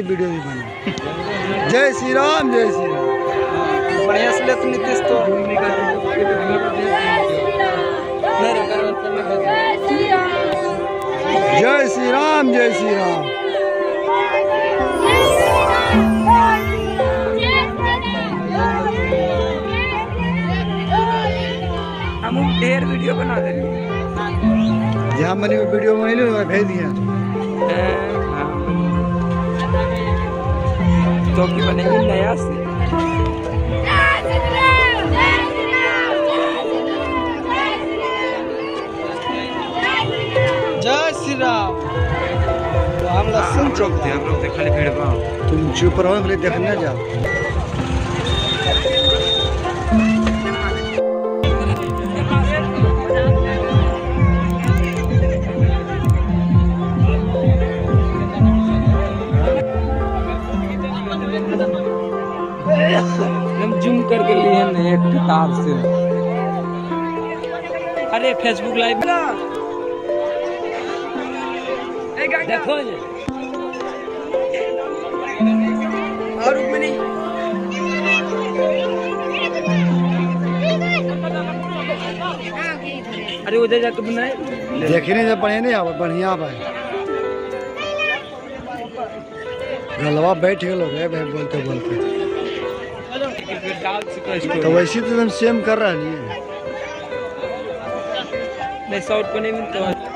Video भी बना। जय श्री राम, जय श्री राम। बढ़िया से ले तो नीतीश तो जय श्री राम, जय श्री राम। हम ढेर वीडियो बना दे जहाँ मैंने वीडियो में भेज दिया तो की बनेगी नया से। जय श्री राम। हम लहसुन चौक थे, हम लोग देखने भीड़ में। तुम चुप रहो, मेरे देखने जाओ। हम जूम करके लिए ना एक तार से। अरे फेसबुक लाइव ना देखो ये और में नहीं। अरे उधर जाके बनाए देखने से बढ़िया नहीं आवा, बढ़िया भाई। गलवा बैठ गए भाई बोलते बोलते। तो वैसे तो तुम सेम कर रहा नहीं है। नहीं, शॉर्ट को नहीं मिलता।